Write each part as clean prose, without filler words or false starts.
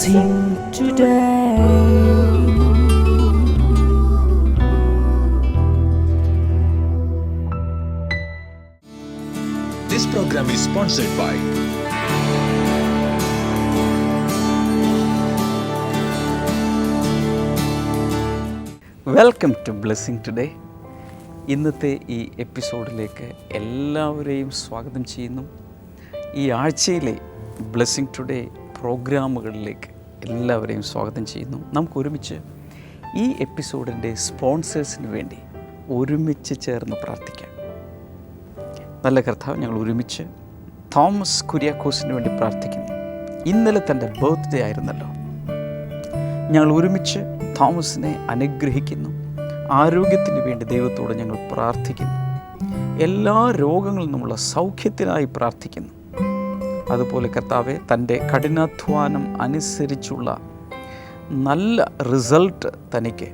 blessing today. This program is sponsored by welcome to blessing today. ഇന്നത്തെ ഈ എപ്പിസോഡിലേക്ക് എല്ലാവരെയും സ്വാഗതം ചെയ്യുന്നു. ഈ ആഴ്ചയിലെ ബ്ലെസ്സിങ് ടുഡേ പ്രോഗ്രാമുകളിലേക്ക് എല്ലാവരെയും സ്വാഗതം ചെയ്യുന്നു. നമുക്ക് ഒരുമിച്ച് ഈ എപ്പിസോഡിൻ്റെ സ്പോൺസേഴ്സിന് വേണ്ടി ഒരുമിച്ച് ചേർന്ന് പ്രാർത്ഥിക്കാം. നല്ല കർത്താവ്, ഞങ്ങൾ ഒരുമിച്ച് തോമസ് കുര്യാക്കോസിന് വേണ്ടി പ്രാർത്ഥിക്കുന്നു. ഇന്നലെ തൻ്റെ ബർത്ത്ഡേ ആയിരുന്നല്ലോ. ഞങ്ങൾ ഒരുമിച്ച് തോമസിനെ അനുഗ്രഹിക്കുന്നു. ആരോഗ്യത്തിന് വേണ്ടി ദൈവത്തോട് ഞങ്ങൾ പ്രാർത്ഥിക്കുന്നു. എല്ലാ രോഗങ്ങളിൽ നിന്നുള്ള സൗഖ്യത്തിനായി പ്രാർത്ഥിക്കുന്നു. അതുപോലെ കർത്താവെ, തൻ്റെ കഠിനാധ്വാനം അനുസരിച്ചുള്ള നല്ല റിസൾട്ട് തനിക്ക്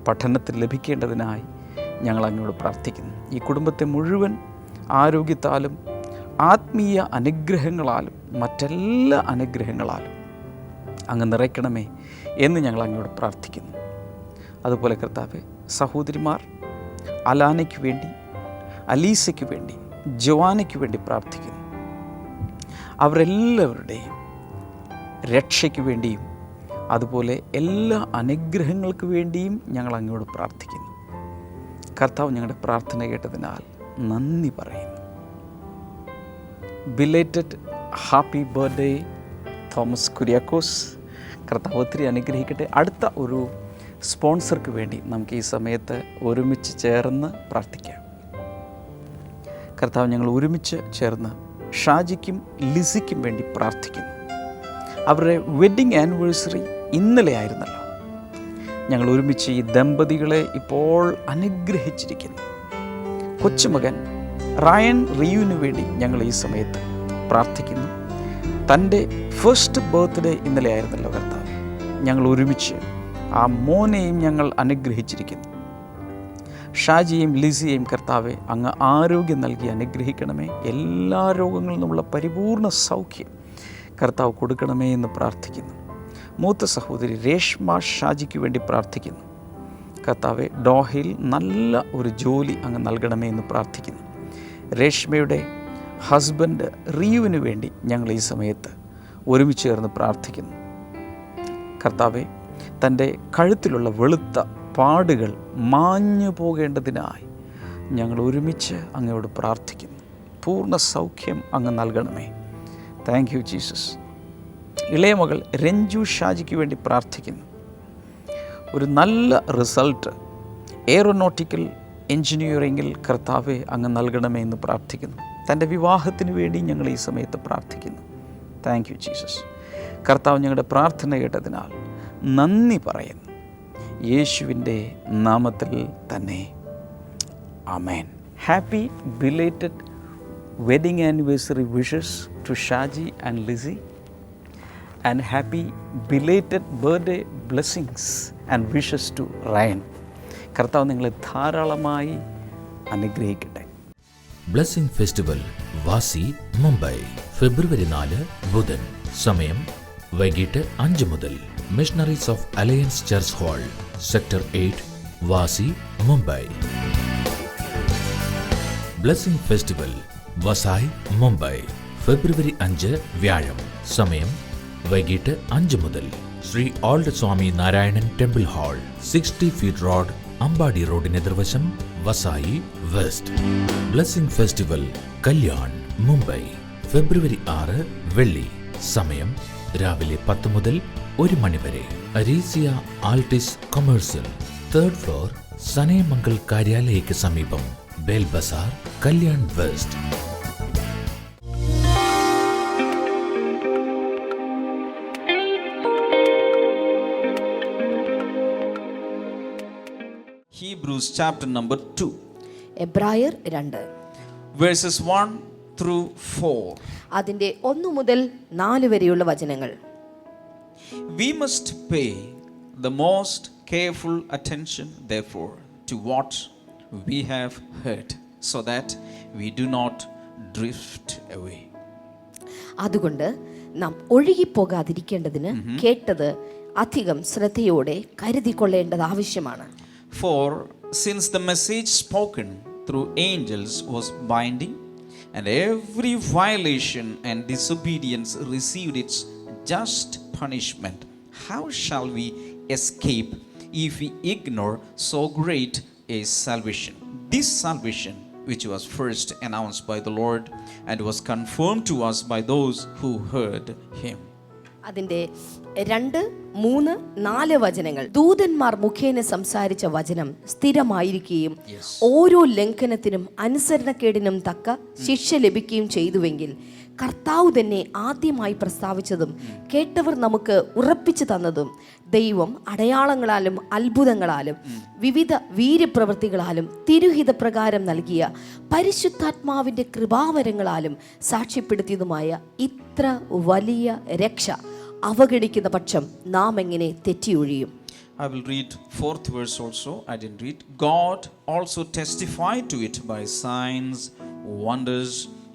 പഠനത്തിൽ ലഭിക്കേണ്ടതിനായി ഞങ്ങൾ അങ്ങോട്ട് പ്രാർത്ഥിക്കുന്നു. ഈ കുടുംബത്തെ മുഴുവൻ ആരോഗ്യത്താലും ആത്മീയ അനുഗ്രഹങ്ങളാലും മറ്റെല്ലാ അനുഗ്രഹങ്ങളാലും അങ്ങ് നിറയ്ക്കണമേ എന്ന് ഞങ്ങൾ അങ്ങോട്ട് പ്രാർത്ഥിക്കുന്നു. അതുപോലെ കർത്താവെ, സഹോദരിമാർ അലാനയ്ക്ക് വേണ്ടി, അലീസയ്ക്ക് വേണ്ടി, ജവാനയ്ക്ക് വേണ്ടി പ്രാർത്ഥിക്കുന്നു. അവരെല്ലാവരുടെയും രക്ഷയ്ക്ക് വേണ്ടിയും അതുപോലെ എല്ലാ അനുഗ്രഹങ്ങൾക്ക് വേണ്ടിയും ഞങ്ങൾ അങ്ങോട്ട് പ്രാർത്ഥിക്കുന്നു. കർത്താവ് ഞങ്ങളുടെ പ്രാർത്ഥന കേട്ടതിനാൽ നന്ദി പറയുന്നു. Belated happy birthday Thomas Kuriakose. കർത്താവ് ഒത്തിരി അനുഗ്രഹിക്കട്ടെ. അടുത്ത ഒരു സ്പോൺസർക്ക് വേണ്ടി നമുക്ക് ഈ സമയത്ത് ഒരുമിച്ച് ചേർന്ന് പ്രാർത്ഥിക്കാം. കർത്താവ്, ഞങ്ങൾ ഒരുമിച്ച് ചേർന്ന് ഷാജിക്കും ലിസിക്കും വേണ്ടി പ്രാർത്ഥിക്കുന്നു. അവരുടെ വെഡ്ഡിങ് ആനിവേഴ്സറി ഇന്നലെ ആയിരുന്നല്ലോ. ഞങ്ങൾ ഒരുമിച്ച് ഈ ദമ്പതികളെ ഇപ്പോൾ അനുഗ്രഹിച്ചിരിക്കുന്നു. കൊച്ചുമകൻ റയൻ റിയുവിന് വേണ്ടി ഞങ്ങൾ ഈ സമയത്ത് പ്രാർത്ഥിക്കുന്നു. തൻ്റെ ഫസ്റ്റ് ബർത്ത്ഡേ ഇന്നലെ ആയിരുന്നല്ലോ കർത്താവ്. ഞങ്ങൾ ഒരുമിച്ച് ആ മോനെയും ഞങ്ങൾ അനുഗ്രഹിച്ചിരിക്കുന്നു. ഷാജിയെയും ലിസിയെയും കർത്താവെ അങ്ങ് ആരോഗ്യം നൽകി അനുഗ്രഹിക്കണമേ. എല്ലാ രോഗങ്ങളിൽ നിന്നുള്ള പരിപൂർണ സൗഖ്യം കർത്താവ് കൊടുക്കണമേ എന്ന് പ്രാർത്ഥിക്കുന്നു. മൂത്ത സഹോദരി രേഷ്മ ഷാജിക്ക് വേണ്ടി പ്രാർത്ഥിക്കുന്നു. കർത്താവെ, ഡോഹയിൽ നല്ല ഒരു ജോലി അങ്ങ് നൽകണമേ എന്ന് പ്രാർത്ഥിക്കുന്നു. രേഷ്മയുടെ ഹസ്ബൻഡ് റിയുവിന് വേണ്ടി ഞങ്ങൾ ഈ സമയത്ത് ഒരുമിച്ച് ചേർന്ന് പ്രാർത്ഥിക്കുന്നു. കർത്താവെ, തൻ്റെ കഴുത്തിലുള്ള വെളുത്ത പാടുകൾ മാഞ്ഞു പോകേണ്ടതിനായി ഞങ്ങൾ ഒരുമിച്ച് അങ്ങയോട് പ്രാർത്ഥിക്കുന്നു. പൂർണ്ണ സൗഖ്യം അങ്ങ് നൽകണമേ. Thank you Jesus. ഇളയ മകൾ രഞ്ജു ഷാജിക്ക് വേണ്ടി പ്രാർത്ഥിക്കുന്നു. ഒരു നല്ല റിസൾട്ട് എയറോനോട്ടിക്കൽ എൻജിനീയറിങ്ങിൽ കർത്താവെ അങ്ങ് നൽകണമേ എന്ന് പ്രാർത്ഥിക്കുന്നു. തൻ്റെ വിവാഹത്തിന് വേണ്ടി ഞങ്ങൾ ഈ സമയത്ത് പ്രാർത്ഥിക്കുന്നു. Thank you Jesus. കർത്താവ്, ഞങ്ങളുടെ പ്രാർത്ഥന കേട്ടതിനാൽ നന്ദി പറയുന്നു. യേശുവിൻ്റെ നാമത്തിൽ തന്നെ ആമേൻ. Happy belated wedding anniversary wishes to Shaji and Lizy and happy belated birthday blessings and wishes to Ryan. കർത്താവ് നിങ്ങളെ ധാരാളമായി അനുഗ്രഹിക്കട്ടെ. ബ്ലെസ്സിംഗ് ഫെസ്റ്റിവൽ വാസി, മുംബൈ, ഫെബ്രുവരി 4 ബുധൻ. സമയം വൈകിട്ട് 5 മുതൽ. Missionaries of alliance church hall, sector 8, Vashi, Mumbai. Blessing festival Vasai, Mumbai, ഫെബ്രുവരി 5 വ്യാഴം. സമയം വൈകിട്ട് 5 മുതൽ. Shri old Swami Narayan temple hall, 60 feet road, Ambadi റോഡിന് എതിർവശം, Vasai west. Blessing festival Kalyan, Mumbai, ഫെബ്രുവരി 6 വെള്ളി. സമയം രാവിലെ 10 മുതൽ 1 മണി വരെ. Aresia Altis commercial, 3rd floor, Sanayamangal കാര്യാലയയ്ക്ക് സമീപം, Bail Bazar, Kalyan west. Hebrews chapter number 2. എബ്രായർ 2 verses 1 through 4. അതിന്റെ 1 മുതൽ 4 വരെയുള്ള വചനങ്ങൾ. We must pay the most careful attention, therefore, to what we have heard, so that we do not drift away. അതുകൊണ്ട് നാം ഒഴുകിപ്പോകാതിരിക്കേണ്ടതിന് കേട്ടത് അധികം ശ്രദ്ധയോടെ കരുതിക്കൊള്ളേണ്ടത് ആവശ്യമാണ്. For since the message spoken through angels was binding, and every violation and disobedience received its just punishment, how shall we escape if we ignore so great a salvation? This salvation, which was first announced by the Lord and was confirmed to us by those who heard him. അതിൻ്റെ 2, 3, 4 വചനങ്ങൾ ദൂതന്മാർ മുഖേന സംസാരിച്ച വചനം സ്ഥിരമായിരിക്കുകയും ഓരോ ലംഘനത്തിനും അനുസരണക്കേടിനും തക്ക ശിക്ഷ ലഭിക്കുകയും ചെയ്തുവെങ്കിൽ കർത്താവ് തന്നെ ആദ്യമായി പ്രസ്താവിച്ചതും കേട്ടവർ നമുക്ക് ഉറപ്പിച്ചു തന്നതും ദൈവം അടയാളങ്ങളാലും അത്ഭുതങ്ങളാലും വിവിധ വീര്യപ്രവൃത്തികളാലും തിരുഹിതപ്രകാരം നൽകിയ പരിശുദ്ധാത്മാവിൻ്റെ കൃപാവരങ്ങളാലും സാക്ഷ്യപ്പെടുത്തിയതുമായ ഇത്ര വലിയ രക്ഷ അവഗണിക്കുന്ന പക്ഷം നാം എങ്ങനെ തെറ്റിയൊഴിയും? I will read 4th verse also. I didn't read. God also testified to it by signs, wonders,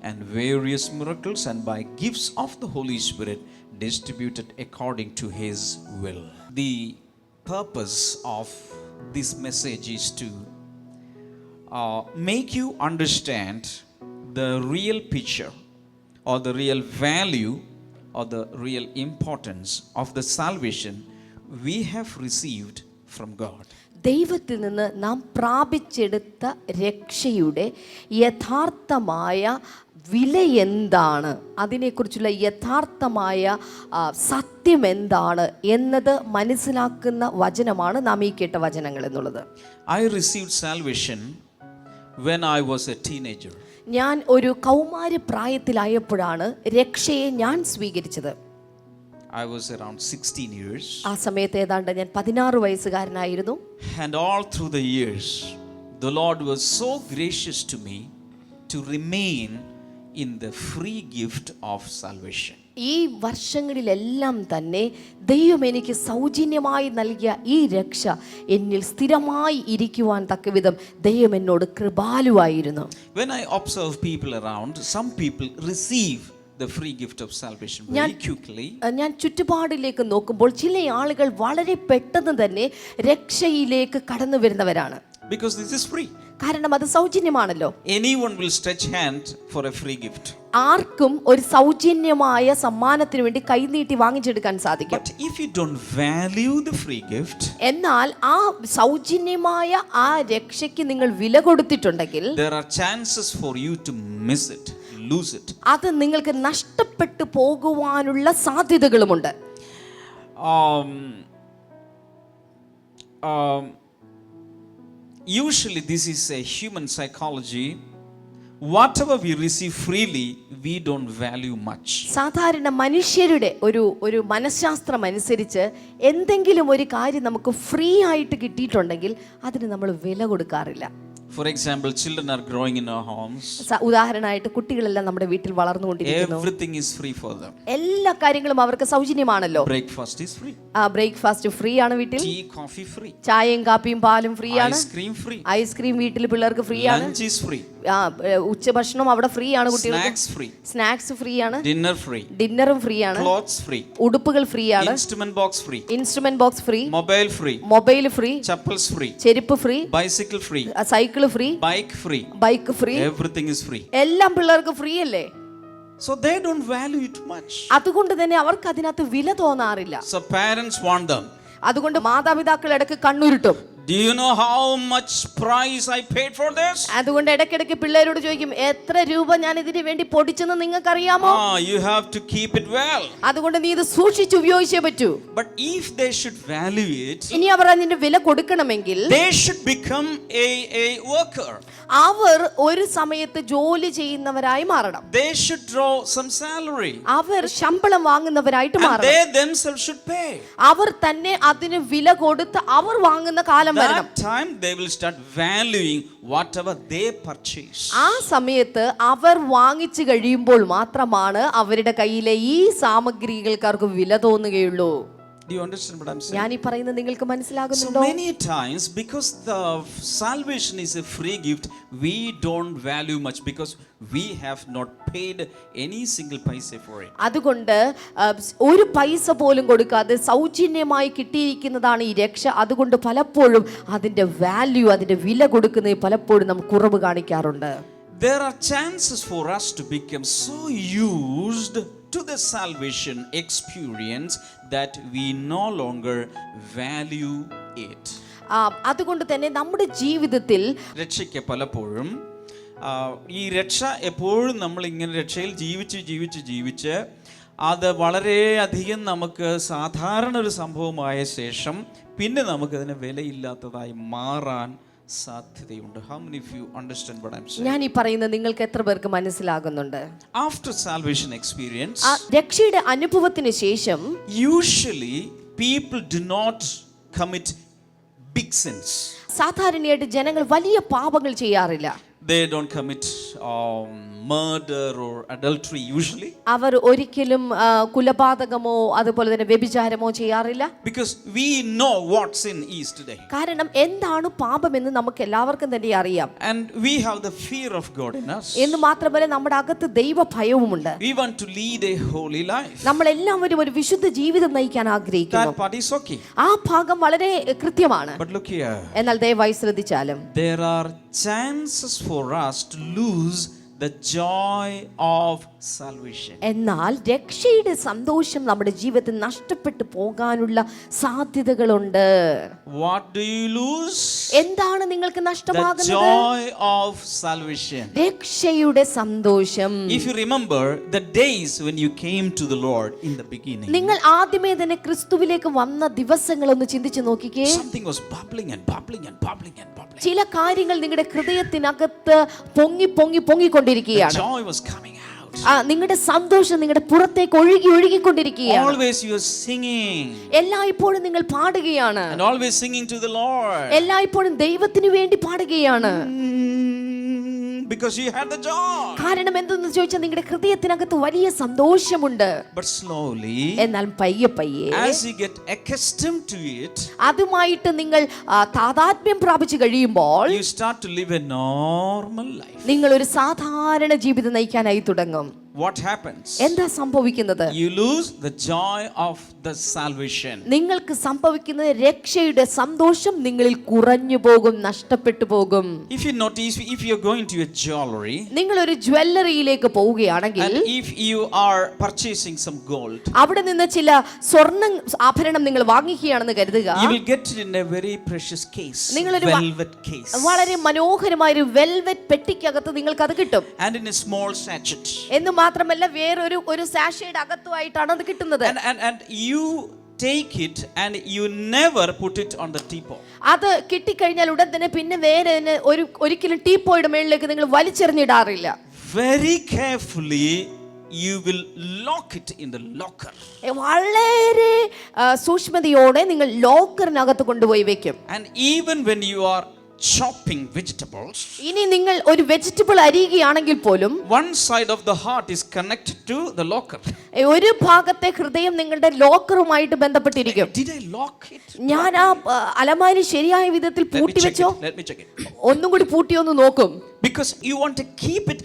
and various miracles, and by gifts of the Holy Spirit distributed according to his will. The purpose of this message is to make you understand the real picture or the real value or the real importance of the salvation we have received from God. ദൈവത്തിൽ നിന്ന് നാം പ്രാപിച്ചെടുത്ത രക്ഷയുടെ യഥാർത്ഥമായ വില എന്താണ്, അതിനെക്കുറിച്ചുള്ള യഥാർത്ഥമായ സത്യം എന്താണ് എന്നത് മനസ്സിലാക്കുന്ന വചനമാണ് നാം ഈ കേട്ട വചനങ്ങൾ എന്നുള്ളത്. I received salvation when I was a teenager. ഞാൻ ഒരു കൗമാര പ്രായത്തിലായപ്പോഴാണ് രക്ഷയെ ഞാൻ സ്വീകരിച്ചത്. I was around 16 years. ആ സമയത്ത് ഏതാണ്ട് ഞാൻ 16 വയസ്സുകാരനായിരുന്നു. And all through the years, the Lord was so gracious to me to remain in the free gift of salvation. ഈ വർഷങ്ങളിലെല്ലാം തന്നെ ദൈവം എനിക്ക് സൗജന്യമായി നൽകിയ ഈ രക്ഷ എന്നിൽ സ്ഥിരമായി ഇരിക്കുവാൻ തക്കവിധം ദൈവം എന്നോട് കൃപാലുവായിരുന്നു. When I observe people around, some people receive the free gift of salvation very quickly. ഞാൻ ചുറ്റുപാടിലേക്ക് നോക്കുമ്പോൾ ചില ആളുകൾ വളരെ പെട്ടെന്ന് തന്നെ രക്ഷയിലേക്ക് കടന്നു വരുന്നവരാണ്. Because this is free. കാരണം അത് സൗജന്യമാണല്ലോ. Anyone will stretch hand for a free gift. ആർക്കും ഒരു സൗജന്യമായ സമ്മാനത്തിന് വേണ്ടി കൈനീട്ടി വാങ്ങിച്ചെടുക്കാൻ സാധിക്കും. But if you don't value the free gift, എന്നാൽ ആ സൗജന്യമായ ആ രക്ഷയ്ക്ക് നിങ്ങൾ വില കൊടുത്തിട്ടുണ്ടെങ്കിൽ there are chances for you to miss it, lose it. അത് നിങ്ങൾക്ക് നഷ്ടപ്പെട്ടു പോകുവാനുള്ള സാധ്യതകളുമുണ്ട്. Usually this is a human psychology. Whatever we receive freely, we don't value much. സാധാരണ മനുഷ്യരുടെ ഒരു മനഃശാസ്ത്രം അനുസരിച്ച് എന്തെങ്കിലും ഒരു കാര്യം നമുക്ക് ഫ്രീ ആയിട്ട് കിട്ടിയിട്ടുണ്ടെങ്കിൽ അതിന് നമ്മൾ വില കൊടുക്കാറില്ല. For example, children are growing in our homes. ഉദാഹരണമായിട്ട് കുട്ടികളെല്ലാം നമ്മുടെ വീട്ടിൽ വളർന്നുകൊണ്ടിരിക്കുന്നു. Everything is free for them. എല്ലാ കാര്യങ്ങളും അവർക്ക് സൗജന്യമാണല്ലോ. Breakfast is free. Breakfast free ആണ് വീട്ടിൽ. Tea, coffee free. ചായയും കാപ്പിയും പാലും ഫ്രീ ആണ്. Ice cream free. ഐസ്ക്രീം വീട്ടിൽ പിള്ളേർക്ക് ഫ്രീ ആണ്. Lunch is free. ഉച്ചഭക്ഷണം അവിടെ ഫ്രീ ആണ് കുട്ടികൾക്ക്. Snacks free. സ്നാക്സ് ഫ്രീ ആണ്. Dinner free. ഡിന്നറും ഫ്രീ ആണ്. Clothes free. ഉടുപ്പുകൾ ഫ്രീ ആണ്. Instrument box free. Instrument box free. Mobile free. Mobile free. Chappals free. ചെരുപ്പ് free. Bicycle free. Cycle free. Bike free. Bike free. Everything is free. എല്ലാം പിള്ളേർക്ക് free അല്ലേ? So they don't value it much. അതുകൊണ്ട് തന്നെ അവർക്ക് അതിനകത്ത് വില തോന്നാറില്ല. So parents want them. അതുകൊണ്ട് മാതാപിതാക്കൾ ഇടയ്ക്ക് കണ്ണുരുട്ടും. Do you know how much price I paid for this? അതുകൊണ്ട് ഇടയ്ക്കിടയ്ക്ക് പിള്ളേരോട് ചോദിക്കും, എത്ര രൂപ ഞാൻ ഇതിന് വേണ്ടി പൊടിച്ചെന്ന് നിങ്ങൾക്ക് അറിയാമോ? You have to keep it well. അതുകൊണ്ട് നീ ഇത് സൂക്ഷിച്ച് ഉപയോഗിച്ചേ പറ്റൂ. But if they should value it, ഇനി അവർ അതിന്റെ വില കൊടുക്കണമെങ്കിൽ they should become a worker. അവർ ഒരു സമയത്ത് ജോലി ചെയ്യുന്നവരായി മാറണം. They should draw some salary. അവർ ശമ്പളം വാങ്ങുന്നവരായിട്ട് And മാറണം. they themselves should pay. അവർ തന്നെ അതിന് വില കൊടുത്ത് അവർ വാങ്ങുന്ന കാലം വരണം. That time they will start valuing whatever they purchase. ആ സമയത്ത് അവർ വാങ്ങിച്ചു കഴിയുമ്പോൾ മാത്രമാണ് അവരുടെ കയ്യിലെ ഈ സാമഗ്രികൾക്ക് അവർക്ക് വില തോന്നുകയുള്ളൂ. Do you understand what I'm saying? ഞാൻ ഈ പറയുന്നത് നിങ്ങൾക്ക് So മനസ്സിലാകുന്നുണ്ടോ? many times, because the salvation is a free gift, we don't value much because we have not paid any single paisa for it. അതുകൊണ്ട് ഒരു പൈസ പോലും കൊടുക്കാതെ സൗജന്യമായി കിട്ടിയിരിക്കുന്നതാണ് ഈ രക്ഷ. അതുകൊണ്ട് പലപ്പോഴും അതിന്റെ വാല്യൂ, അതിന്റെ വില കൊടുക്കുന്നതിൽ പലപ്പോഴും നാം കുറവ് കാണിക്കാറുണ്ട്. There are chances for us to become so used to the salvation experience that we no longer value it. അതുകൊണ്ട് തന്നെ നമ്മുടെ ജീവിതത്തിൽ രക്ഷയ്ക്ക് പലപ്പോഴും ഈ രക്ഷ എപ്പോഴും നമ്മൾ ഇങ്ങനെ രക്ഷയിൽ ജീവിച്ച് അത് വളരെയധികം നമുക്ക് സാധാരണ ഒരു സംഭവമായ ശേഷം പിന്നെ നമുക്കതിന് വിലയില്ലാത്തതായി മാറാൻ സാധ്യതയുണ്ട്. How many of you understand what I'm saying? ഞാൻ ഈ പറയുന്നത് നിങ്ങൾക്ക് എത്ര പേർക്ക് മനസ്സിലാകുന്നുണ്ട്? After salvation experience, രക്ഷയുടെ അനുഭവത്തിന് ശേഷം usually people do not commit big sins. സാധാരണയായിട്ട് ജനങ്ങൾ വലിയ പാപങ്ങൾ ചെയ്യാറില്ല. They don't commit murder or adultery usually. അവർ ഒരിക്കലും കുലപാതകമോ അതുപോലെ തന്നെ വ്യഭിചാരമോ ചെയ്യാറില്ല. Because we know what sin is today. കാരണം എന്താണ് പാപമെന്ന് നമുക്ക് എല്ലാവർക്കും തന്നെ അറിയാം. And we have the fear of God in us. എന്ന് മാത്രമല്ല നമ്മുടെ അകത്ത് ദൈവ ഭയവുമുണ്ട്. We want to lead a holy life. നമ്മൾ എല്ലാവരും ഒരു വിശുദ്ധ ജീവിതം നയിക്കാൻ ആഗ്രഹിക്കുന്നു. That part is okay. ആ ഭാഗം വളരെ കൃത്യമാണ്. But look here. എന്നാൽ ദയവായി ശ്രദ്ധിച്ചാലും There are chances for us to lose the joy of salvation. എന്നാൽ രക്ഷയുടെ സന്തോഷം നമ്മുടെ ജീവിതത്തിൽ നഷ്ടപ്പെട്ടു പോകാനുള്ള സാധ്യതകളുണ്ട്. What do you lose? എന്താണ് നിങ്ങൾക്ക് The നഷ്ടമാകുന്നത്? joy of salvation. രക്ഷയുടെ സന്തോഷം. If you remember the days when you came to the Lord in the beginning, നിങ്ങൾ ആദ്യമേ തന്നെ ക്രിസ്തുവിലേക്ക് വന്ന ദിവസങ്ങളൊന്ന് ചിന്തിച്ചു നോക്കിക്കേ. something was bubbling and bubbling and bubbling and bubbling. ചില കാര്യങ്ങൾ നിങ്ങളുടെ ഹൃദയത്തിനകത്ത് പൊങ്ങിക്കൊണ്ടിരിക്കുകയാണ്. The joy was coming out. നിങ്ങളുടെ സന്തോഷം നിങ്ങളുടെ പുറത്തേക്ക് ഒഴുകിക്കൊണ്ടിരിക്കുകയാണ്. Always you are singing. എല്ലായ്പ്പോഴും നിങ്ങൾ പാടുകയാണ്. And always singing to the Lord. എല്ലായ്പ്പോഴും ദൈവത്തിന് വേണ്ടി പാടുകയാണ്. Because you had the joy. കാരണം എന്തെന്ന് ചോദിച്ചാൽ നിങ്ങളുടെ ഹൃദയത്തിനകത്ത് വലിയ സന്തോഷമുണ്ട്. But slowly, എന്നാൽ പയ്യെ as you get accustomed to it, അതുമായിട്ട് നിങ്ങൾ താതാത്മ്യം പ്രാപിച്ചു കഴിയുമ്പോൾ you start to live a normal life. നിങ്ങൾ ഒരു സാധാരണ ജീവിതം നയിക്കാനായി തുടങ്ങും. What happens? എന്താ സംഭവിക്കുന്നത്? You lose the joy of the salvation. നിങ്ങൾക്ക് സംഭവിക്കുന്നത് രക്ഷയുടെ സന്തോഷം നിങ്ങളിൽ കുറഞ്ഞു പോകും, നഷ്ടപ്പെട്ടു പോകും. If you notice, if you are going to a jewelry, നിങ്ങൾ ഒരു ജ്വല്ലറിയിലേക്ക് പോവുകയാണെങ്കിൽ and if you are purchasing some gold, അവിടെ നിന്ന് ചില സ്വർണ്ണ ആഭരണം നിങ്ങൾ വാങ്ങിക്കുകയാണെന്ന് കരുതുക. you will get it in a very precious case, velvet case, വളരെ മനോഹരമായ ഒരു വെൽവെറ്റ് പെട്ടിക്കകത്ത് നിങ്ങൾക്ക് അത് കിട്ടും. and in a small sachet. എന്ന് മാത്രമല്ല വേറൊരു സാഷയുടെ അകത്തുമായിട്ടാണ് അത് കിട്ടുന്നത്. And you take it and you never put it on the teapot. അത് കിട്ടിക്കഴിഞ്ഞാൽ ഉടൻ തന്നെ പിന്നെ വേറെ ഒരിക്കലും ടീപ്പോയുടെ മേളിലേക്ക് നിങ്ങൾ വലിച്ചെറിഞ്ഞിടാറില്ല. Very carefully you will lock it in the locker. വളരെ സൂക്ഷ്മതയോടെ നിങ്ങൾ ലോക്കറിനകത്ത് കൊണ്ടുപോയി വെക്കും. And even when you are chopping vegetables, ഇനി നിങ്ങൾ ഒരു വെജിറ്റബിൾ അരിയുകയാണെങ്കിൽ പോലും one side of the heart is connected to the locker. ഒരു ഭാഗത്തെ ഹൃദയം നിങ്ങളുടെ ലോക്കറുമായിട്ട് ബന്ധപ്പെട്ടിരിക്കും. Did I lock it? ഞാൻ ആ അലമാരി ശരിയായ വിധത്തിൽ പൂട്ടി വെച്ചോ? Let me check it. ഒന്നും കൂടി പൂട്ടിയൊന്ന് നോക്കും. Because you want to keep it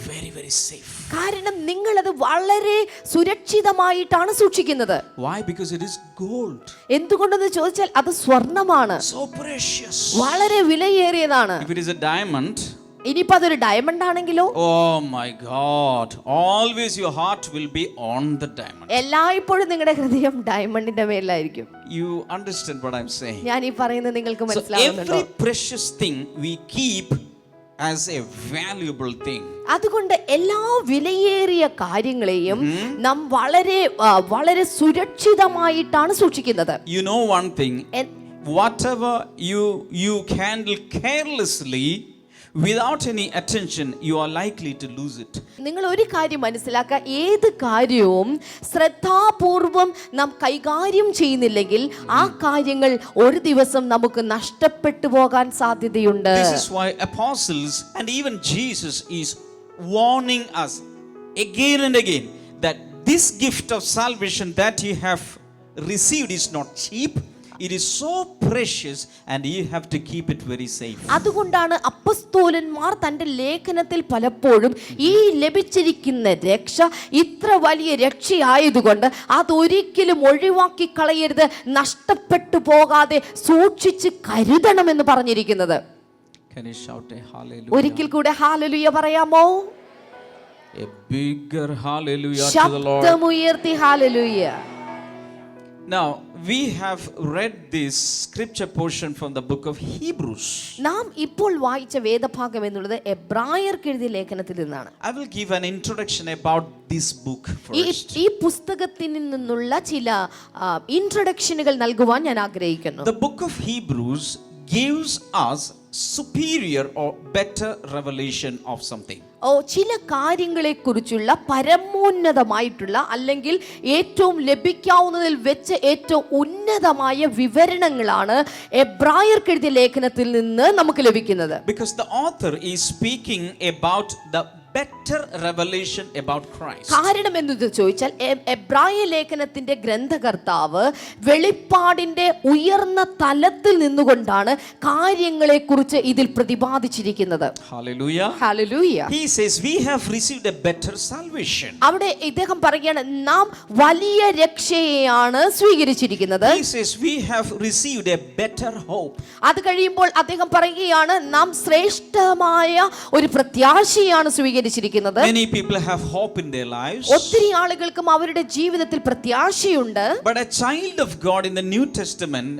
very, very safe. കാരണം നിങ്ങൾ അത് വളരെ സുരക്ഷിതമായിട്ടാണ് സൂക്ഷിക്കുന്നത്. Why? Because it is gold. എന്തുകൊണ്ടെന്ന് ചോദിച്ചാൽ അത് സ്വർണ്ണമാണ്, So precious. വളരെ വിലയേറിയതാണ്. If it is a diamond, ഇനിയിപ്പോ അതൊരു ഡയമണ്ട് ആണെങ്കിലോ? oh my God, always your heart will be on the diamond. എല്ലായ്പ്പോഴും നിങ്ങളുടെ ഹൃദയം ഡയമണ്ടിന്റെ മേലായിരിക്കും. You understand what I'm saying? ഞാൻ ഈ പറയുന്നത് നിങ്ങൾക്ക് So മനസ്സിലാവുന്നുണ്ടോ? every precious thing we keep as a valuable thing. അതുകൊണ്ട് എല്ലാ വിലയേറിയ കാര്യങ്ങളെയും നാം വളരെ സുരക്ഷിതമായിട്ടാണ് സൂക്ഷിക്കുന്നത്. You know one thing, whatever you handle carelessly without any attention, you are likely to lose it. നിങ്ങൾ ഒരു കാര്യം മനസ്സിലാക്കുക, ഏത് കാര്യവും ശ്രദ്ധാപൂർവം നാം കൈകാര്യം ചെയ്യുന്നില്ലെങ്കിൽ ആ കാര്യങ്ങൾ ഒരു ദിവസം നമുക്ക് നഷ്ടപ്പെട്ടു പോകാൻ സാധ്യതയുണ്ട്. This is why apostles and even Jesus is warning us again and again that this gift of salvation that you have received is not cheap. It is so precious and you have to keep it very safe. അതുകൊണ്ടാണ് അപ്പസ്തോലന്മാർ തൻ്റെ ലേഖനത്തിൽ പലപ്പോഴും ഈ ലഭിച്ചിരിക്കുന്ന രക്ഷ ഇത്ര വലിയ രക്ഷയായതുകൊണ്ട് അതൊരിക്കലും ഒഴിവാക്കി കളയരുത്, നഷ്ടപ്പെട്ടു പോകാതെ സൂക്ഷിച്ച് കരുതണമെന്ന് പറഞ്ഞിരിക്കുന്നത്. Can you shout a hallelujah? ഒരിക്കൽ കൂടെ ഹല്ലേലൂയ പറയാമോ? A bigger hallelujah to the Lord. ശബ്ദമുയർത്തി hallelujah. Now, we have read this scripture portion from the book of Hebrews. നാം ഇപ്പോൾ വായിച്ച വേദഭാഗം എന്നുള്ളത് എബ്രായർക്ക് എഴുതിയ ലേഖനത്തിൽ നിന്നാണ്. I will give an introduction about this book first. ഈ പുസ്തകത്തിൽ നിന്നുള്ള ചില ഇൻട്രൊഡക്ഷനുകൾ നൽകുവാൻ ഞാൻ ആഗ്രഹിക്കുന്നു. The book of Hebrews gives us superior or better revelation of something. ചില കാര്യങ്ങളെ കുറിച്ചുള്ള പരമോന്നതമായിട്ടുള്ള അല്ലെങ്കിൽ ഏറ്റവും ലഭിക്കാവുന്നതിൽ വെച്ച് ഏറ്റവും ഉന്നതമായ വിവരണങ്ങളാണ് എബ്രായർക്ക് എഴുതിയ ലേഖനത്തിൽ നിന്ന് നമുക്ക് ലഭിക്കുന്നത്. Because the author is speaking about the better revelation about Christ. കാരണം എന്തെന്ന് ചോദിച്ചാൽ എബ്രായ ലേഖനത്തിന്റെ ഗ്രന്ഥകർത്താവ് വെളിപ്പാടിന്റെ ഉയർന്ന തലത്തിൽ നിന്നുകൊണ്ടാണ് കാര്യങ്ങളെ കുറിച്ച് ഇതിൽ പ്രതിപാദിച്ചിരിക്കുന്നത്. Hallelujah. Hallelujah. He says we have received a better salvation. അവിടെ ഇദ്ദേഹം പറയുകയാണ് നാം വലിയ രക്ഷയെയാണ് സ്വീകരിച്ചിരിക്കുന്നത്. He says we have received a better hope. അത് കഴിയുമ്പോൾ അദ്ദേഹം പറയുകയാണ് നാം ശ്രേഷ്ഠമായ ഒരു പ്രത്യാശയാണ് സ്വീകരിച്ചിരിക്കുന്നത്. Many people have hope in their lives. ഒത്തിരി ആളുകൾക്കും അവരുടെ ജീവിതത്തിൽ പ്രത്യാശയുണ്ട്. But a child of God in the New Testament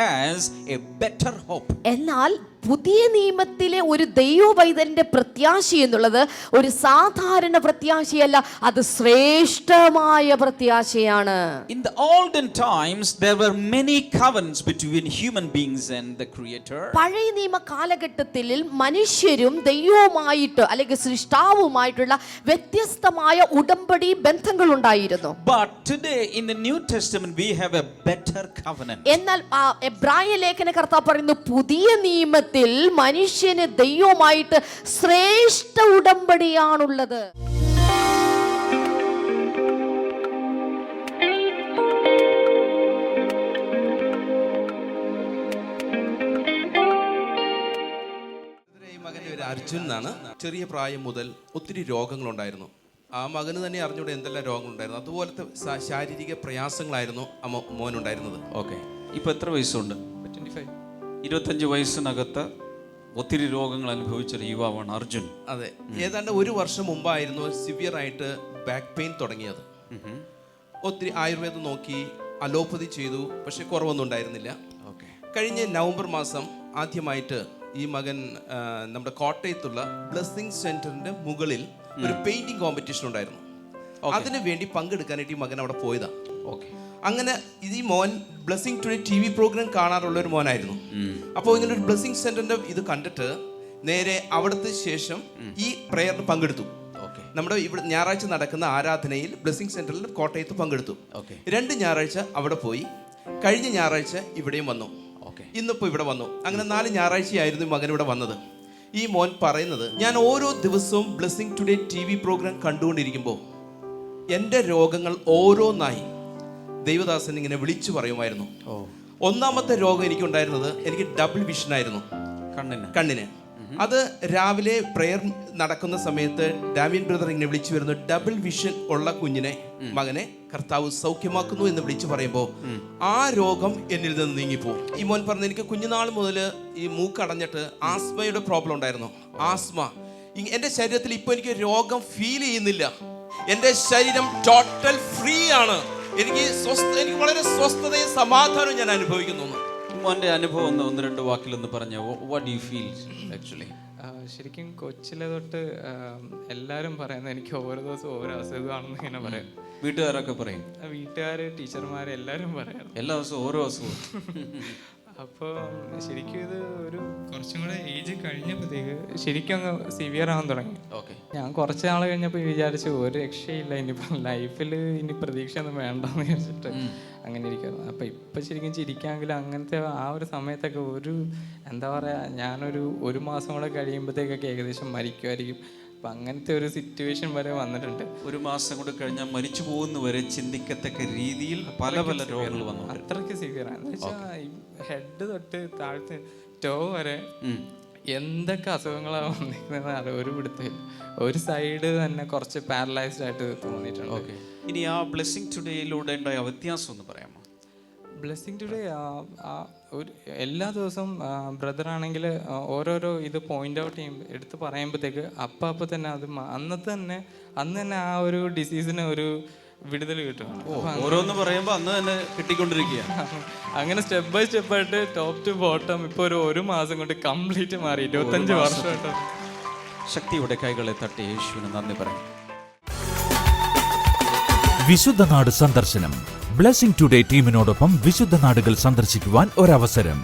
has a better hope. എന്നാൽ പുതിയ നിയമത്തിലെ ഒരു ദൈവപൈതലിന്റെ പ്രത്യാശ എന്നുള്ളത് ഒരു സാധാരണ പ്രത്യാശയല്ല, അത് ശ്രേഷ്ഠമായ പ്രത്യാശയാണ്. In the olden times there were many covenants between human beings and the Creator. പഴയ നിയമ കാലഘട്ടത്തിൽ മനുഷ്യരും ദൈവവുമായിട്ട് അല്ലെങ്കിൽ സൃഷ്ടാവുമായിട്ടുള്ള വ്യത്യസ്തമായ ഉടമ്പടി ബന്ധങ്ങൾ ഉണ്ടായിരുന്നു. But today in the New Testament we have a better covenant. എന്നാൽ എബ്രായ ലേഖനകർത്താവ് പറയുന്നു പുതിയ നിയമത്തിൽ മനുഷ്യന് ദൈവവുമായിട്ട് ശ്രേഷ്ഠ ഉടമ്പടിയാണുള്ളത്. മകൻ്റെ പേര് അർജുൻ എന്നാണ്. ചെറിയ പ്രായം മുതൽ ഒത്തിരി രോഗങ്ങളുണ്ടായിരുന്നു. ആ മകന് തന്നെ അറിഞ്ഞൂടെ എന്തെല്ലാം രോഗങ്ങളുണ്ടായിരുന്നു. അതുപോലത്തെ ശാരീരിക പ്രയാസങ്ങളായിരുന്നു മോനുണ്ടായിരുന്നത്. ഓക്കെ, ഇപ്പൊ എത്ര വയസ്സുണ്ട്? 25 വയസ്സിനകത്ത് ഒത്തിരി രോഗങ്ങൾ അനുഭവിച്ചൊരു യുവാവാണ് അർജുൻ. അതെ, ഏതാണ്ട് ഒരു വർഷം മുമ്പായിരുന്നു സിവിയർ ആയിട്ട് ബാക്ക് പെയിൻ തുടങ്ങിയത്. ഒത്തിരി ആയുർവേദം നോക്കി, അലോപ്പതി ചെയ്തു, പക്ഷെ കുറവൊന്നും ഉണ്ടായിരുന്നില്ല. കഴിഞ്ഞ നവംബർ മാസം ആദ്യമായിട്ട് ഈ മകൻ നമ്മുടെ കോട്ടയത്തുള്ള ബ്ലെസ്സിംഗ് സെന്ററിന്റെ മുകളിൽ ഒരു പെയിന്റിംഗ് കോമ്പറ്റീഷൻ ഉണ്ടായിരുന്നു. അതിനു വേണ്ടി പങ്കെടുക്കാനായിട്ട് ഈ മകൻ അവിടെ പോയതാ. അങ്ങനെ ഈ മോൻ ബ്ലെസ്സിംഗ് ടുഡേ TV പ്രോഗ്രാം കാണാറുള്ള ഒരു മോനായിരുന്നു. അപ്പോൾ ഇങ്ങനെ ഒരു ബ്ലെസ്സിംഗ് സെന്ററിന്റെ ഇത് കണ്ടിട്ട് നേരെ അവിടുത്തെ ശേഷം ഈ പ്രേയറിന് പങ്കെടുത്തു. നമ്മുടെ ഇവിടെ ഞായറാഴ്ച നടക്കുന്ന ആരാധനയിൽ ബ്ലെസ്സിംഗ് സെന്ററിൽ കോട്ടയത്ത് പങ്കെടുത്തു. 2 ഞായറാഴ്ച അവിടെ പോയി, കഴിഞ്ഞ ഞായറാഴ്ച ഇവിടെയും വന്നു, ഇന്നിപ്പോൾ ഇവിടെ വന്നു. അങ്ങനെ 4 ഞായറാഴ്ചയായിരുന്നു മകൻ ഇവിടെ വന്നത്. ഈ മോൻ പറയുന്നത്, ഞാൻ ഓരോ ദിവസവും ബ്ലെസ്സിംഗ് ടുഡേ TV പ്രോഗ്രാം കണ്ടുകൊണ്ടിരിക്കുമ്പോൾ എൻ്റെ രോഗങ്ങൾ ഓരോന്നായി ദൈവദാസൻ ഇങ്ങനെ വിളിച്ചു പറയുമായിരുന്നു. ഒന്നാമത്തെ രോഗം എനിക്കുണ്ടായിരുന്നത്, എനിക്ക് ഡബിൾ വിഷൻ ആയിരുന്നു കണ്ണിന്. അത് രാവിലെ പ്രെയർ നടക്കുന്ന സമയത്ത് ഡാമിയൻ ബ്രദർ ഇങ്ങനെ വിളിച്ചു വരുന്നു, ഡബിൾ വിഷൻ ഉള്ള കുഞ്ഞിനെ മകനെ കർത്താവ് സൗഖ്യമാക്കുന്നു എന്ന് വിളിച്ചു പറയുമ്പോൾ ആ രോഗം എന്നിൽ നിന്ന് നീങ്ങിപ്പോകും. ഈ മോൻ പറഞ്ഞു, എനിക്ക് കുഞ്ഞുനാൾ മുതൽ ഈ മൂക്കടഞ്ഞിട്ട് ആസ്മയുടെ പ്രോബ്ലം ഉണ്ടായിരുന്നു. ആസ്മ എൻ്റെ ശരീരത്തിൽ ഇപ്പോൾ എനിക്ക് രോഗം ഫീൽ ചെയ്യുന്നില്ല. എൻ്റെ ശരീരം ടോട്ടൽ ഫ്രീ ആണ്. എനിക്ക് വളരെ സ്വസ്ഥതയും സമാധാനവും ഞാൻ അനുഭവിക്കുന്നു. മോന്റെ അനുഭവം ഒന്ന് 2 വാക്കിലൊന്ന് പറഞ്ഞു. What do you feel actually? ശരിക്കും കൊച്ചിലെ തൊട്ട് എല്ലാവരും പറയുന്നത് എനിക്ക് ഓരോ ദിവസവും ഓരോ അസുഖമാണെന്ന് ഇങ്ങനെ പറയും. വീട്ടുകാരൊക്കെ പറയും? വീട്ടുകാര്, ടീച്ചർമാര് എല്ലാവരും പറയാം എല്ലാ ദിവസവും ഓരോ അസുഖം. അപ്പോൾ ശരിക്കും ഇത് ഒരു കുറച്ചും കൂടെ ഏജ് കഴിഞ്ഞപ്പോഴത്തേക്ക് ശരിക്കും അങ്ങ് സിവിയർ ആവാൻ തുടങ്ങി. ഞാൻ കുറച്ച് നാൾ കഴിഞ്ഞപ്പോൾ വിചാരിച്ചു ഒരു രക്ഷയില്ല, ഇനിയിപ്പോൾ ലൈഫിൽ ഇനി പ്രതീക്ഷയൊന്നും വേണ്ടെന്ന് വിചാരിച്ചിട്ട് അങ്ങനെ ഇരിക്കുന്നു. അപ്പം ഇപ്പം ശരിക്കും ചിരിക്കാമെങ്കിൽ അങ്ങനത്തെ ആ ഒരു സമയത്തൊക്കെ ഒരു എന്താ പറയുക, ഞാനൊരു 1 മാസം കൂടെ കഴിയുമ്പോഴത്തേക്കൊക്കെ ഏകദേശം മരിക്കുമായിരിക്കും. അപ്പം അങ്ങനത്തെ ഒരു സിറ്റുവേഷൻ വരെ വന്നിട്ടുണ്ട്. ഒരു മാസം കൂടെ കഴിഞ്ഞാൽ മരിച്ചു പോകുന്ന വരെ ചിന്തിക്കത്തക്ക രീതിയിൽ പല പല രോഗങ്ങൾ വന്നു. അത്രയ്ക്ക് സിവിയറാണ്. എന്ന് വെച്ചാൽ ഹെഡ് തൊട്ട് താഴത്തെ ടോ വരെ എന്തൊക്കെ അസുഖങ്ങളാണ് വന്നിരിക്കുന്നത് ഒരു പിടുത്തമില്ല. ഒരു സൈഡ് തന്നെ കുറച്ച് പാരലൈസ്ഡ് ആയിട്ട് തോന്നിയിട്ടുണ്ട്. ഇനി ആ ബ്ലെസ്സിങ് ടുഡേയിലൂടെ ഉണ്ടായ വ്യത്യാസം ഒന്ന് പറയാമോ? ബ്ലെസ്സിങ് ടുഡേ ഒരു എല്ലാ ദിവസവും ബ്രദറാണെങ്കിൽ ഓരോരോ ഇത് പോയിന്റ് ഔട്ട് ചെയ്യുമ്പോൾ എടുത്ത് പറയുമ്പോഴത്തേക്ക് അപ്പം തന്നെ അത് അന്ന് തന്നെ ആ ഒരു ഡിസീസിന് ഒരു വിടുതൽ കിട്ടും. ഓരോന്ന് പറയുമ്പോൾ അന്ന് തന്നെ കിട്ടിക്കൊണ്ടിരിക്കുക. അങ്ങനെ സ്റ്റെപ്പ് ബൈ സ്റ്റെപ്പായിട്ട് ടോപ്പ് ടു ബോട്ടം ഇപ്പോൾ ഒരു മാസം കൊണ്ട് കംപ്ലീറ്റ് മാറി. 25 വർഷമായിട്ട്. ശക്തിയുടെ കൈകളെ തട്ടി യേശുവിന് നന്ദി പറയും. വിശുദ്ധ നാട് സന്ദർശനം. ബ്ലെസ്സിംഗ് ടുഡേ ടീമിനോടൊപ്പം വിശുദ്ധ നാടുകൾ സന്ദർശിക്കുവാൻ ഒരവസരം.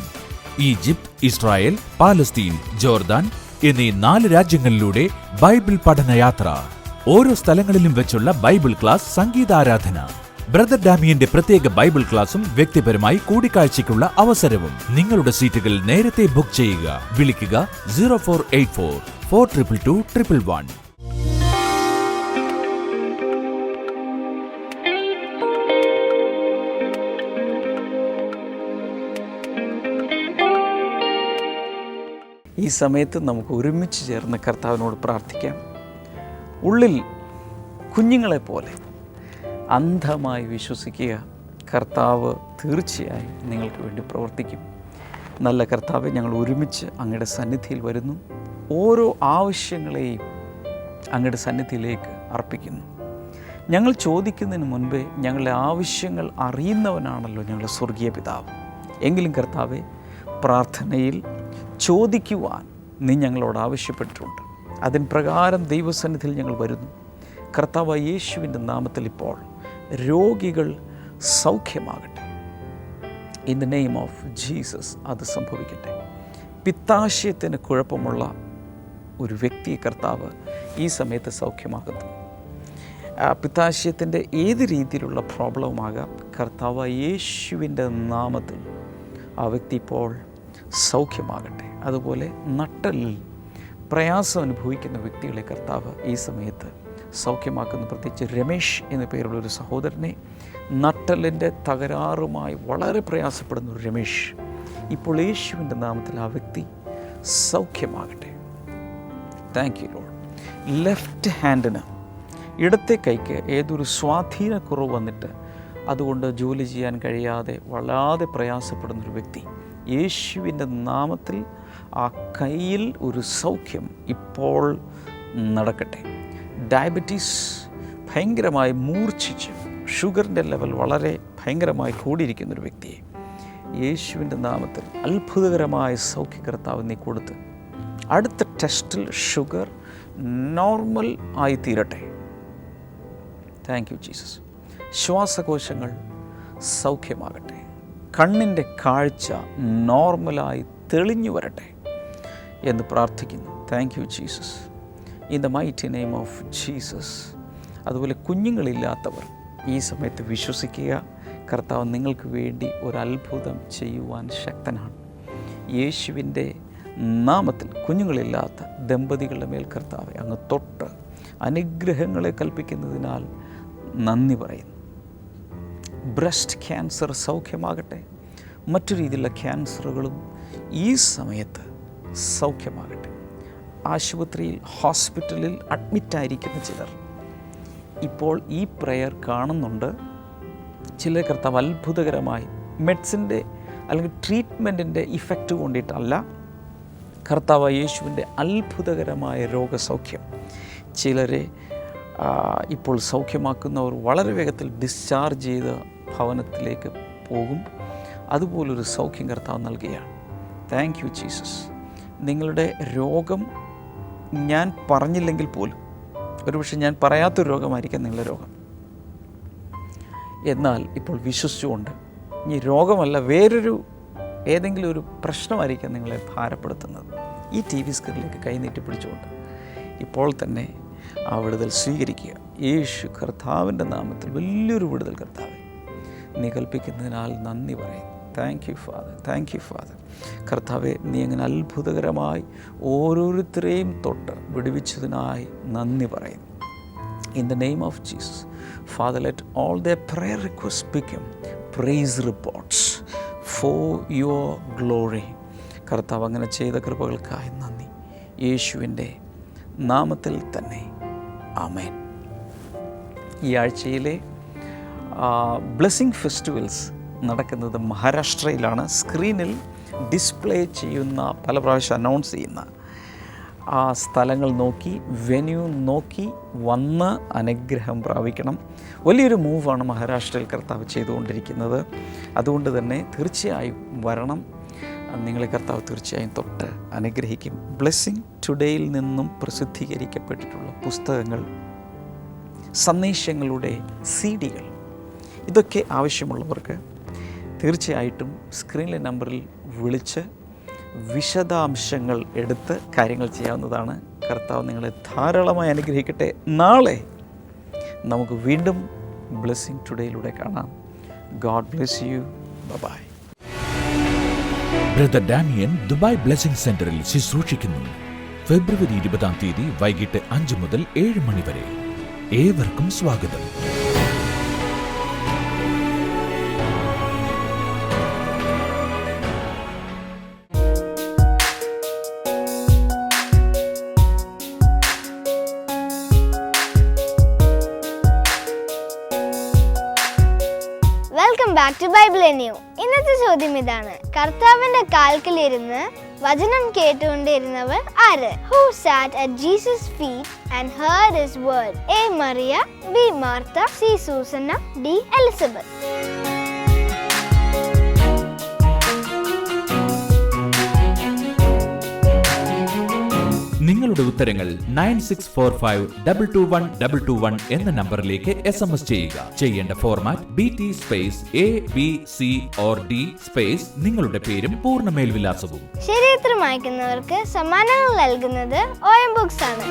ഈജിപ്ത്, ഇസ്രായേൽ, പാലസ്തീൻ, ജോർദാൻ എന്നീ 4 രാജ്യങ്ങളിലൂടെ ബൈബിൾ പഠനയാത്ര. ഓരോ സ്ഥലങ്ങളിലും വെച്ചുള്ള ബൈബിൾ ക്ലാസ്, സംഗീതാരാധന, ബ്രദർ ഡാമിയന്റെ പ്രത്യേക ബൈബിൾ ക്ലാസും വ്യക്തിപരമായി കൂടിക്കാഴ്ചയ്ക്കുള്ള അവസരവും. നിങ്ങളുടെ സീറ്റുകൾ നേരത്തെ ബുക്ക് ചെയ്യുക. വിളിക്കുക 0484 422 111. ഈ സമയത്ത് നമുക്ക് ഒരുമിച്ച് ചേർന്ന് കർത്താവിനോട് പ്രാർത്ഥിക്കാം. ഉള്ളിൽ കുഞ്ഞുങ്ങളെപ്പോലെ അന്ധമായി വിശ്വസിക്കുക. കർത്താവ് തീർച്ചയായും നിങ്ങൾക്ക് വേണ്ടി പ്രവർത്തിക്കും. നല്ല കർത്താവെ, ഞങ്ങൾ ഒരുമിച്ച് അങ്ങയുടെ സന്നിധിയിൽ വരുന്നു. ഓരോ ആവശ്യങ്ങളെയും അങ്ങയുടെ സന്നിധിയിലേക്ക് അർപ്പിക്കുന്നു. ഞങ്ങൾ ചോദിക്കുന്നതിന് മുൻപേ ഞങ്ങളുടെ ആവശ്യങ്ങൾ അറിയുന്നവനാണല്ലോ ഞങ്ങളുടെ സ്വർഗീയ പിതാവ്. എങ്കിലും കർത്താവെ, പ്രാർത്ഥനയിൽ ചോദിക്കുവാൻ നീ ഞങ്ങളോട് ആവശ്യപ്പെട്ടിട്ടുണ്ട്. അതിൻ പ്രകാരം ദൈവസന്നിധിയിൽ ഞങ്ങൾ വരുന്നു. കർത്താവ് യേശുവിൻ്റെ നാമത്തിൽ ഇപ്പോൾ രോഗികൾ സൗഖ്യമാകട്ടെ. In the name of Jesus അത് സംഭവിക്കട്ടെ. പിത്താശയത്തിന് കുഴപ്പമുള്ള ഒരു വ്യക്തിയെ കർത്താവ് ഈ സമയത്ത് സൗഖ്യമാക്കുന്നു. പിത്താശയത്തിൻ്റെ ഏത് രീതിയിലുള്ള പ്രോബ്ലവുമാകാം, കർത്താവ് യേശുവിൻ്റെ നാമത്തിൽ ആ വ്യക്തി ഇപ്പോൾ സൗഖ്യമാകട്ടെ. അതുപോലെ നട്ടലിൽ പ്രയാസം അനുഭവിക്കുന്ന വ്യക്തികളെ കർത്താവ് ഈ സമയത്ത് സൗഖ്യമാക്കുന്നു. പ്രത്യേകിച്ച് രമേശ് എന്ന പേരുള്ള ഒരു സഹോദരനെ നട്ടലിൻ്റെ തകരാറുമായി വളരെ പ്രയാസപ്പെടുന്ന ഒരു രമേശ്, ഇപ്പോൾ യേശുവിൻ്റെ നാമത്തിൽ ആ വ്യക്തി സൗഖ്യമാകട്ടെ. Thank you Lord. ലെഫ്റ്റ് ഹാൻഡിന്, ഇടത്തെ കൈക്ക് ഏതൊരു സ്വാധീനക്കുറവ് വന്നിട്ട് അതുകൊണ്ട് ജോലി ചെയ്യാൻ കഴിയാതെ വളരെ പ്രയാസപ്പെടുന്നൊരു വ്യക്തി, യേശുവിൻ്റെ നാമത്തിൽ ആ കയ്യിൽ ഒരു സൗഖ്യം ഇപ്പോൾ നടക്കട്ടെ. ഡയബറ്റീസ് ഭയങ്കരമായി മൂർച്ഛിച്ച് ഷുഗറിൻ്റെ ലെവൽ വളരെ ഭയങ്കരമായി കൂടിയിരിക്കുന്നൊരു വ്യക്തിയെ യേശുവിൻ്റെ നാമത്തിൽ അത്ഭുതകരമായ സൗഖ്യകർത്താവ് നീ കൊടുത്ത് അടുത്ത ടെസ്റ്റിൽ ഷുഗർ നോർമൽ ആയി തീരട്ടെ. Thank you Jesus. ശ്വാസകോശങ്ങൾ സൗഖ്യമാകട്ടെ. കണ്ണിൻ്റെ കാഴ്ച നോർമലായി തെളിഞ്ഞു വരട്ടെ എന്ന് പ്രാർത്ഥിക്കുന്നു. Thank you Jesus. In the mighty name of Jesus. അതുപോലെ കുഞ്ഞുങ്ങളില്ലാത്തവർ ഈ സമയത്ത് വിശ്വസിക്കുക, കർത്താവ് നിങ്ങൾക്ക് വേണ്ടി ഒരു അത്ഭുതം ചെയ്യുവാൻ ശക്തനാണ്. യേശുവിൻ്റെ നാമത്തിൽ കുഞ്ഞുങ്ങളില്ലാത്ത ദമ്പതികളുടെ മേൽ കർത്താവെ അങ്ങ് തൊട്ട് അനുഗ്രഹങ്ങളെ കൽപ്പിക്കുന്നതിനാൽ നന്ദി പറയുന്നു. ബ്രസ്റ്റ് ക്യാൻസർ സൗഖ്യമാകട്ടെ. മറ്റു രീതിയിലുള്ള ക്യാൻസറുകളും ഈ സമയത്ത് സൗഖ്യമാകട്ടെ. ആശുപത്രിയിൽ, ഹോസ്പിറ്റലിൽ അഡ്മിറ്റായിരിക്കുന്ന ചിലർ ഇപ്പോൾ ഈ പ്രെയർ കാണുന്നുണ്ട്. ചില കർത്താവ് അത്ഭുതകരമായി മെഡിസിൻ്റെ അല്ലെങ്കിൽ ട്രീറ്റ്മെൻറ്റിൻ്റെ ഇഫക്റ്റ് കൊണ്ടിട്ടല്ല, കർത്താവ് യേശുവിൻ്റെ അത്ഭുതകരമായ രോഗസൗഖ്യം ചിലരെ ഇപ്പോൾ സൗഖ്യമാക്കുന്നവർ വളരെ വേഗത്തിൽ ഡിസ്ചാർജ് ചെയ്ത് ഭവനത്തിലേക്ക് പോകും. അതുപോലൊരു സൗഖ്യം കർത്താവ് നൽകുകയാണ്. Thank you Jesus. നിങ്ങളുടെ രോഗം ഞാൻ പറഞ്ഞില്ലെങ്കിൽ പോലും, ഒരുപക്ഷെ ഞാൻ പറയാത്തൊരു രോഗമായിരിക്കാം നിങ്ങളുടെ രോഗം, എന്നാൽ ഇപ്പോൾ വിശ്വസിച്ചുകൊണ്ട് ഈ രോഗമല്ല വേറൊരു ഏതെങ്കിലും ഒരു പ്രശ്നമായിരിക്കാം നിങ്ങളെ ഭാരപ്പെടുത്തുന്നത്. ഈ TV സ്ക്രീനിലേക്ക് കൈനീട്ടി പിടിച്ചുകൊണ്ട് ഇപ്പോൾ തന്നെ ആ വിടുതൽ സ്വീകരിക്കുക. യേശു കർത്താവിൻ്റെ നാമത്തിൽ വലിയൊരു വിടുതൽ കർത്താവെ നീ കൽപ്പിക്കുന്നതിനാൽ നന്ദി പറയുന്നു. Thank you father, thank you father. കർത്താവെ, നീ അങ്ങനെ അത്ഭുതകരമായി ഓരോരുത്തരെയും തൊട്ട് വിടുവിച്ചതിനായി നന്ദി പറയുന്നു. In the name of Jesus, Father, let all their prayer requests become praise reports for your glory. കർത്താവ് അങ്ങനെ ചെയ്ത കൃപകൾക്കായി നന്ദി. യേശുവിൻ്റെ നാമത്തിൽ തന്നെ ആമേൻ. ഈ ആഴ്ചയിലെ ബ്ലെസ്സിങ് ഫെസ്റ്റിവൽസ് നടക്കുന്നത് മഹാരാഷ്ട്രയിലാണ്. സ്ക്രീനിൽ ഡിസ്പ്ലേ ചെയ്യുന്ന, പല പ്രാവശ്യം അനൗൺസ് ചെയ്യുന്ന ആ സ്ഥലങ്ങൾ നോക്കി, വെന്യൂ നോക്കി വന്ന് അനുഗ്രഹം പ്രാപിക്കണം. വലിയൊരു മൂവാണ് മഹാരാഷ്ട്രയിൽ കർത്താവ് ചെയ്തുകൊണ്ടിരിക്കുന്നത്. അതുകൊണ്ട് തന്നെ തീർച്ചയായും വരണം. നിങ്ങളെ കർത്താവ് തീർച്ചയായും തൊട്ട് അനുഗ്രഹിക്കും. ബ്ലെസ്സിങ് ടുഡേയിൽ നിന്നും പ്രസിദ്ധീകരിക്കപ്പെട്ടിട്ടുള്ള പുസ്തകങ്ങൾ, സന്ദേശങ്ങളുടെ CD കൾ, ഇതൊക്കെ ആവശ്യമുള്ളവർക്ക് തീർച്ചയായിട്ടും സ്ക്രീനിലെ നമ്പറിൽ വിളിച്ച് വിശദാംശങ്ങൾ എടുത്ത് കാര്യങ്ങൾ ചെയ്യാവുന്നതാണ്. കർത്താവ് നിങ്ങളെ ധാരാളമായി അനുഗ്രഹിക്കട്ടെ. നാളെ നമുക്ക് വീണ്ടും ബ്ലെസ്സിങ് ടുഡേയിലൂടെ കാണാം. God bless you. Bye. Brother Damian Dubai blessing സെന്ററിൽ ശുശ്രൂഷിക്കുന്നു. ഫെബ്രുവരി 20 വൈകിട്ട് 5 മുതൽ 7 മണി വരെ. ഏവർക്കും സ്വാഗതം. Welcome back to Bible new. ഇന്നത്തെ ചോദ്യം ഇതാണ്: കർത്താവിന്റെ കാൽക്കലിരുന്ന് വചനം കേട്ടുകൊണ്ടിരുന്നവർ ആര്? Who sat at Jesus' feet and heard his word? A. Maria, B. Martha, C. Susanna, D. Elizabeth. നിങ്ങളുടെ ഉത്തരങ്ങൾ 9645221221 എന്ന നമ്പറിലേക്ക് SMS ചെയ്യുക. ചെയ്യേണ്ട format BT space ABC or D space നിങ്ങളുടെ പേരും പൂർണ്ണ മേൽവിലാസവും. ശരി ഉത്തരം അയക്കുന്നവർക്ക് സമ്മാനങ്ങൾ നൽകുന്നത് OM ബുക്സ് ആണ്.